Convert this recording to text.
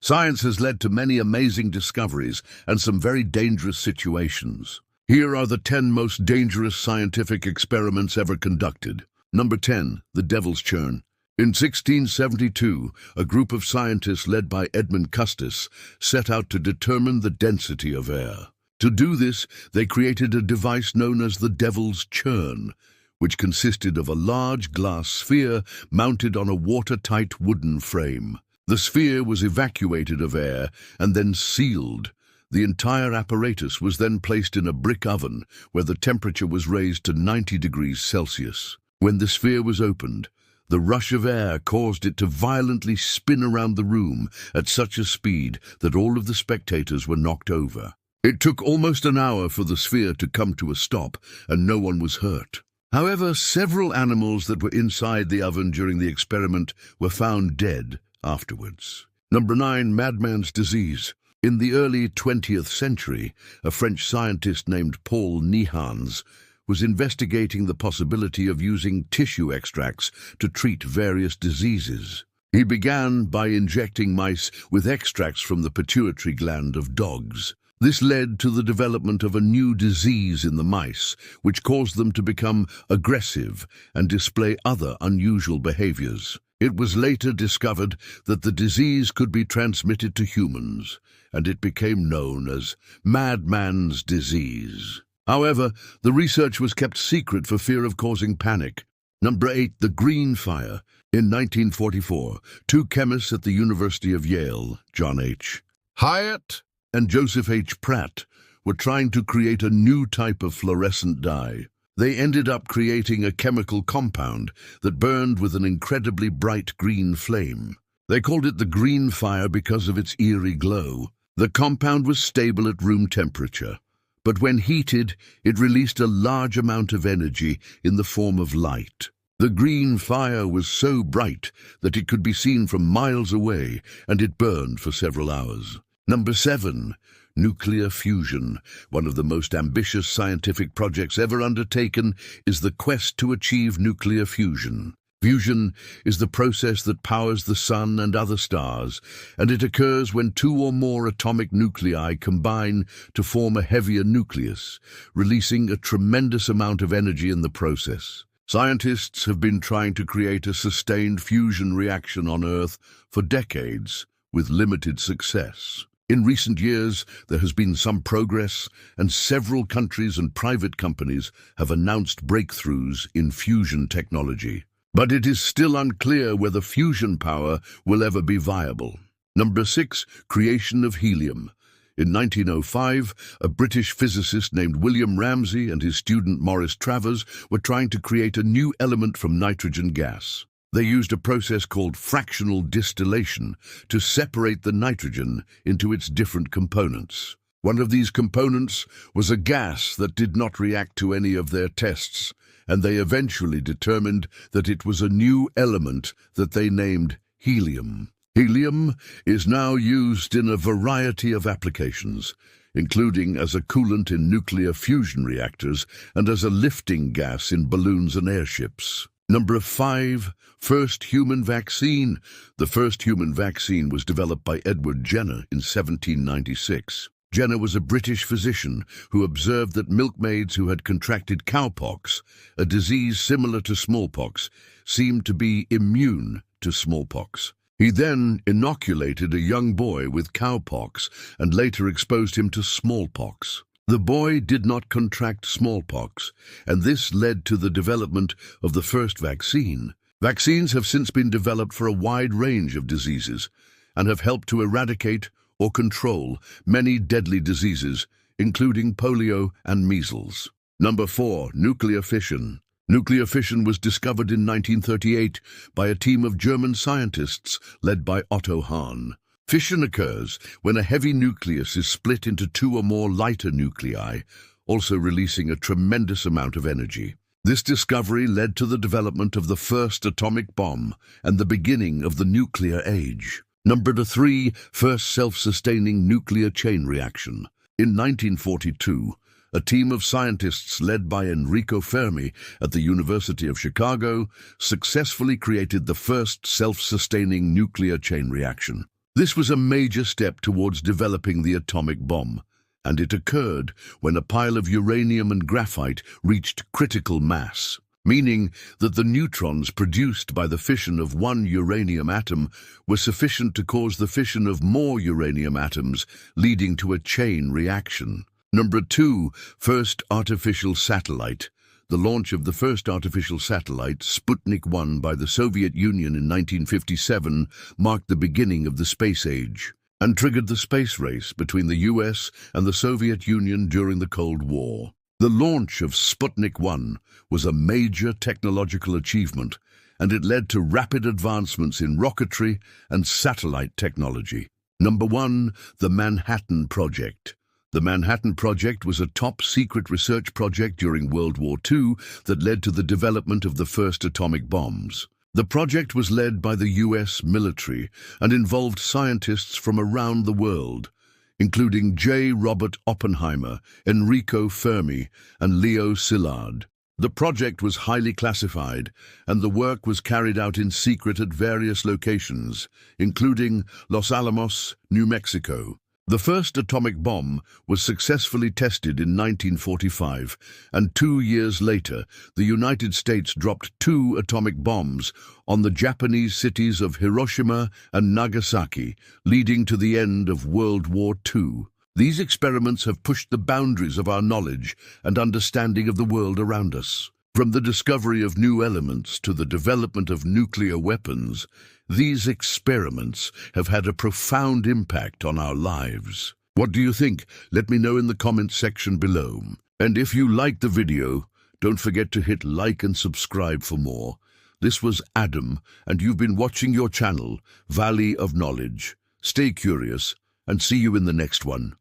Science has led to many amazing discoveries and some very dangerous situations. Here are the 10 most dangerous scientific experiments ever conducted. Number 10. The Devil's Churn. In 1672, a group of scientists led by Edmund Custis set out to determine the density of air. To do this, they created a device known as the Devil's Churn, which consisted of a large glass sphere mounted on a watertight wooden frame. The sphere was evacuated of air and then sealed. The entire apparatus was then placed in a brick oven where the temperature was raised to 90 degrees Celsius. When the sphere was opened, the rush of air caused it to violently spin around the room at such a speed that all of the spectators were knocked over. It took almost an hour for the sphere to come to a stop, and no one was hurt. However, several animals that were inside the oven during the experiment were found dead afterwards. Number 9. Madman's Disease. In the early 20th century, a French scientist named Paul Nihans was investigating the possibility of using tissue extracts to treat various diseases. He began by injecting mice with extracts from the pituitary gland of dogs. This led to the development of a new disease in the mice, which caused them to become aggressive and display other unusual behaviors. It was later discovered that the disease could be transmitted to humans, and it became known as madman's disease. However, the research was kept secret for fear of causing panic. Number 8. The Green Fire. In 1944, two chemists at the University of Yale, John H. Hyatt and Joseph H. Pratt, were trying to create a new type of fluorescent dye. They ended up creating a chemical compound that burned with an incredibly bright green flame. They called it the Green Fire because of its eerie glow. The compound was stable at room temperature, but when heated, it released a large amount of energy in the form of light. The Green Fire was so bright that it could be seen from miles away, and it burned for several hours. Number 7. Nuclear fusion. One of the most ambitious scientific projects ever undertaken is the quest to achieve nuclear fusion. Fusion is the process that powers the sun and other stars, and it occurs when two or more atomic nuclei combine to form a heavier nucleus, releasing a tremendous amount of energy in the process. Scientists have been trying to create a sustained fusion reaction on Earth for decades, with limited success. In recent years, there has been some progress, and several countries and private companies have announced breakthroughs in fusion technology. But it is still unclear whether fusion power will ever be viable. Number 6. Creation of helium. In 1905, a British physicist named William Ramsay and his student Maurice Travers were trying to create a new element from nitrogen gas. They used a process called fractional distillation to separate the nitrogen into its different components. One of these components was a gas that did not react to any of their tests, and they eventually determined that it was a new element that they named helium. Helium is now used in a variety of applications, including as a coolant in nuclear fusion reactors and as a lifting gas in balloons and airships. Number 5. First human vaccine. The first human vaccine was developed by Edward Jenner in 1796. Jenner was a British physician who observed that milkmaids who had contracted cowpox, a disease similar to smallpox, seemed to be immune to smallpox. He then inoculated a young boy with cowpox and later exposed him to smallpox. The boy did not contract smallpox, and this led to the development of the first vaccine. Vaccines have since been developed for a wide range of diseases and have helped to eradicate or control many deadly diseases, including polio and measles. Number 4. Nuclear fission. Nuclear fission was discovered in 1938 by a team of German scientists led by Otto Hahn. Fission occurs when a heavy nucleus is split into two or more lighter nuclei, also releasing a tremendous amount of energy. This discovery led to the development of the first atomic bomb and the beginning of the nuclear age. Number 3. First self-sustaining nuclear chain reaction. In 1942, a team of scientists led by Enrico Fermi at the University of Chicago successfully created the first self-sustaining nuclear chain reaction. This was a major step towards developing the atomic bomb, and it occurred when a pile of uranium and graphite reached critical mass, meaning that the neutrons produced by the fission of one uranium atom were sufficient to cause the fission of more uranium atoms, leading to a chain reaction. Number 2, first artificial satellite. The launch of the first artificial satellite, Sputnik 1, by the Soviet Union in 1957 marked the beginning of the space age and triggered the space race between the US and the Soviet Union during the Cold War. The launch of Sputnik 1 was a major technological achievement, and it led to rapid advancements in rocketry and satellite technology. Number 1, the Manhattan Project. The Manhattan Project was a top-secret research project during World War II that led to the development of the first atomic bombs. The project was led by the US military and involved scientists from around the world, including J. Robert Oppenheimer, Enrico Fermi, and Leo Szilard. The project was highly classified, and the work was carried out in secret at various locations, including Los Alamos, New Mexico. The first atomic bomb was successfully tested in 1945, and 2 years later, the United States dropped 2 atomic bombs on the Japanese cities of Hiroshima and Nagasaki, leading to the end of World War II. These experiments have pushed the boundaries of our knowledge and understanding of the world around us. From the discovery of new elements to the development of nuclear weapons, these experiments have had a profound impact on our lives. What do you think? Let me know in the comments section below. And if you liked the video, don't forget to hit like and subscribe for more. This was Adam, and you've been watching your channel, Valley of Knowledge. Stay curious, and see you in the next one.